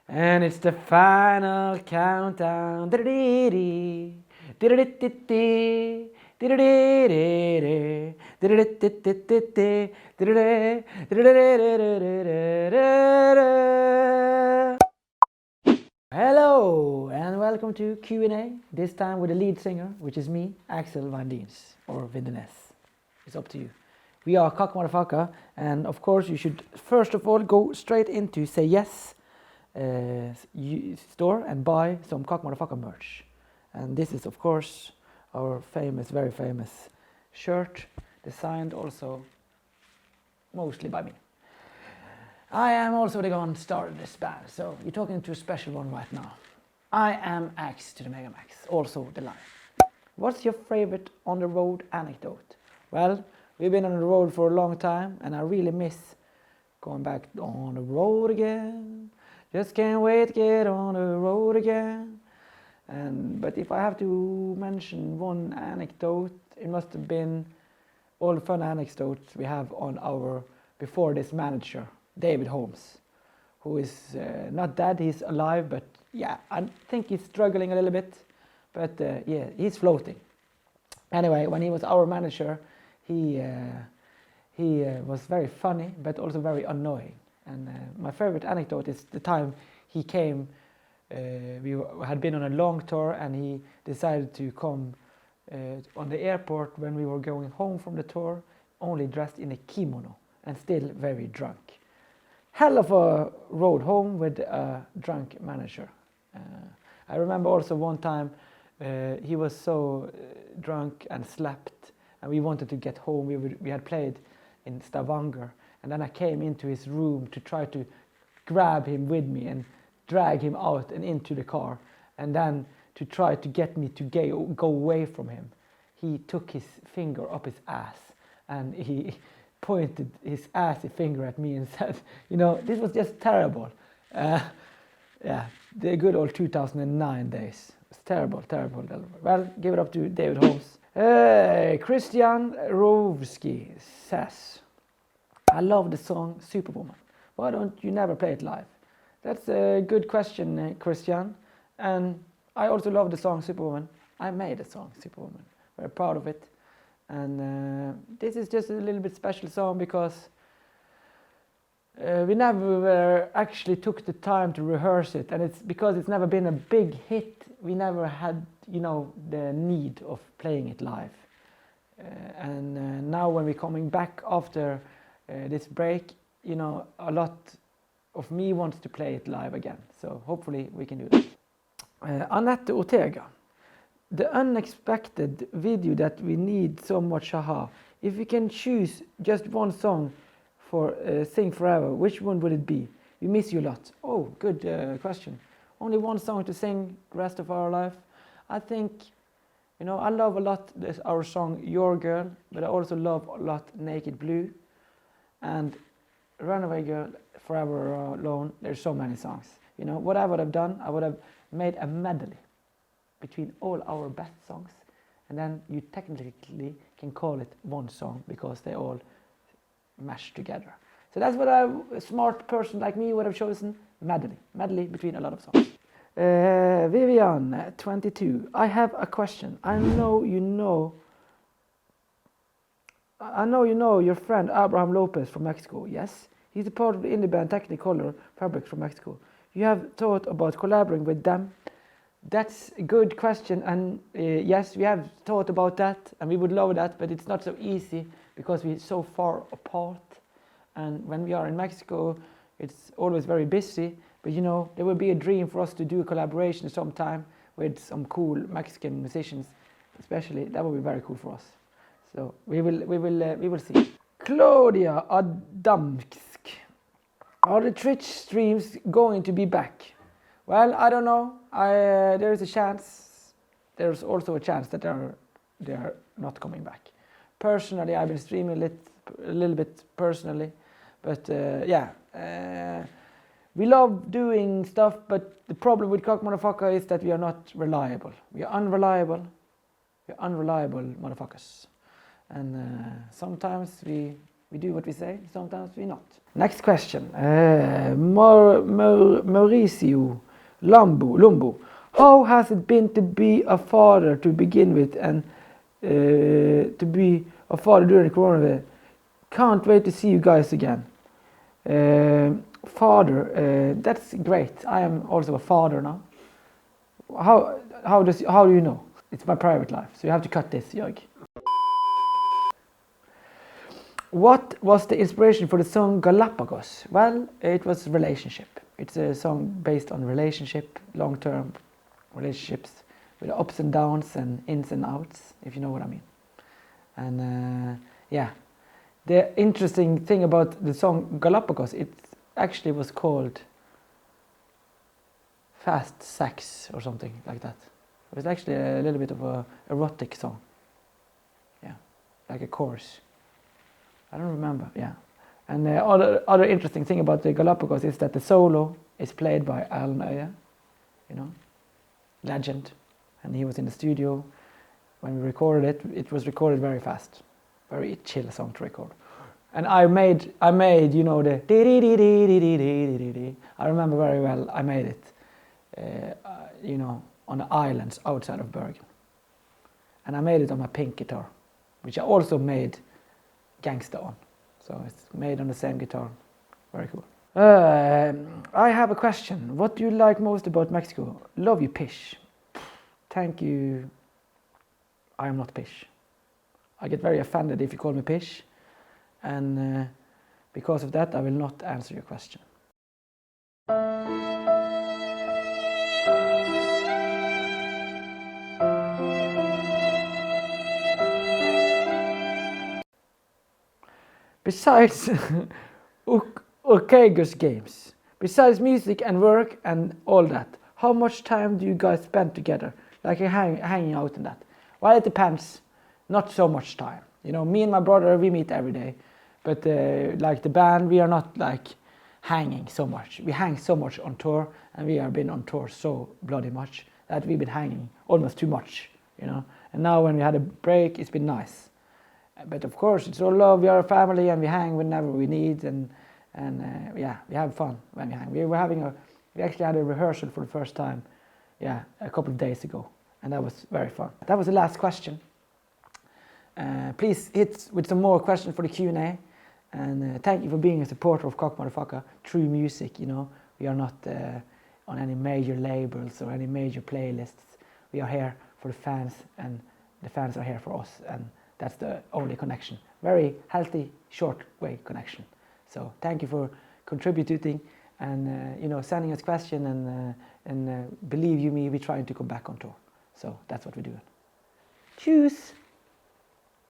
And it's the final countdown. Hello and welcome to Q&A, this time with the lead singer, which is me, Axel Van Diens, or Vindenes. It's up to you. We are Kakkmaddafakka, and of course you should first of all go straight into Say Yes store and buy some Kakkmaddafakka merch. And this is of course our famous, very famous shirt, designed also mostly by me. I am also the one who started this band, so you're talking to a special one right now. I am X to the Mega Max, also the line. What's your favorite on the road anecdote? Well, we've been on the road for a long time and I really miss going back on the road again. Just can't wait to get on the road again. But if I have to mention one anecdote, it must have been all the fun anecdotes we have on our before this manager, David Holmes, who is not dead, he's alive, but yeah, I think he's struggling a little bit, but yeah, he's floating. Anyway, when he was our manager, he was very funny, but also very annoying. And my favorite anecdote is the time he came. We had been on a long tour and he decided to come on the airport when we were going home from the tour, only dressed in a kimono and still very drunk. Hell of a road home with a drunk manager. I remember also one time he was so drunk and slept and we wanted to get home. We had played in Stavanger, and then I came into his room to try to grab him with me and drag him out and into the car, and then to try to get me to go away from him. He took his finger up his ass and he pointed his assy finger at me and said, you know, this was just terrible. Yeah, the good old 2009 days. It's terrible, terrible. Well, give it up to David Holmes. Christian Rovsky says, I love the song Superwoman. Why don't you never play it live? That's a good question, Christian. And I also love the song Superwoman. I made the song Superwoman. Very proud of it. And this is just a little bit special song because we never actually took the time to rehearse it, and it's because it's never been a big hit. We never had, you know, the need of playing it live. And now when we're coming back after this break, you know, a lot of me wants to play it live again. So hopefully we can do that. Annette Ortega. The unexpected video that we need so much, haha. If you can choose just one song for Sing Forever, which one would it be? We miss you a lot. Oh, good question. Only one song to sing the rest of our life. I think, you know, I love a lot our song Your Girl, but I also love a lot Naked Blue and Runaway Girl, Forever Alone. There's so many songs. You know, what I would have done, I would have made a medley between all our best songs, and then you technically can call it one song because they all mash together. So that's what a smart person like me would have chosen, medley between a lot of songs. Vivian, 22. I have a question. I know you know your friend Abraham Lopez from Mexico. Yes, he's a part of the indie band Technicolor Fabrics from Mexico. You have thought about collaborating with them? That's a good question, and yes, we have thought about that, and we would love that, but it's not so easy because we're so far apart, and when we are in Mexico, it's always very busy. But you know, there will be a dream for us to do a collaboration sometime with some cool Mexican musicians, especially. That would be very cool for us. So we will see. Claudia Adamsk. Are the Twitch streams going to be back? Well, I don't know. There's a chance. There's also a chance that they are not coming back. Personally, I've been streaming a little bit personally, but yeah, we love doing stuff. But the problem with Kakkmaddafakka is that we are not reliable. We are unreliable. We're unreliable motherfuckers, and sometimes we do what we say. Sometimes we not. Next question. Mauricio Lumbu. How has it been to be a father to begin with and to be a father during Corona? Can't wait to see you guys again. Father, that's great. I am also a father now. How do you know? It's my private life, so you have to cut this, Jörg. What was the inspiration for the song Galapagos? Well, it was relationship. It's a song based on relationship, long-term relationships with ups and downs and ins and outs, if you know what I mean. And yeah, the interesting thing about the song Galapagos, it actually was called Fast Sex or something like that. It was actually a little bit of a erotic song. Yeah, like a chorus. I don't remember, yeah. And the other interesting thing about the Galapagos is that the solo is played by Alan Øye, you know, legend. And he was in the studio when we recorded it. It was recorded very fast, very chill song to record. And I made, you know, the I remember very well. I made it, you know, on the islands outside of Bergen. And I made it on my pink guitar, which I also made Gangsta on. So it's made on the same guitar. Very cool. I have a question. What do you like most about Mexico? Love you, Pish. Thank you. I am not Pish. I get very offended if you call me Pish. And because of that, I will not answer your question. Besides Orkegus games, besides music and work and all that, how much time do you guys spend together, like hanging out and that? Well, it depends. Not so much time. You know, me and my brother, we meet every day. But like the band, we are not like hanging so much. We hang so much on tour, and we have been on tour so bloody much that we've been hanging almost too much, you know. And now when we had a break, it's been nice. But of course, it's all love. We are a family, and we hang whenever we need, and yeah, we have fun when we hang. We actually had a rehearsal for the first time, yeah, a couple of days ago, and that was very fun. That was the last question. Please hit with some more questions for the Q&A, and thank you for being a supporter of Kakkmaddafakka through music. You know, we are not on any major labels or any major playlists. We are here for the fans, and the fans are here for us, and that's the only connection. Very healthy, short way connection. So thank you for contributing and you know, sending us questions, and believe you me, we're trying to come back on tour. So that's what we're doing. Cheers.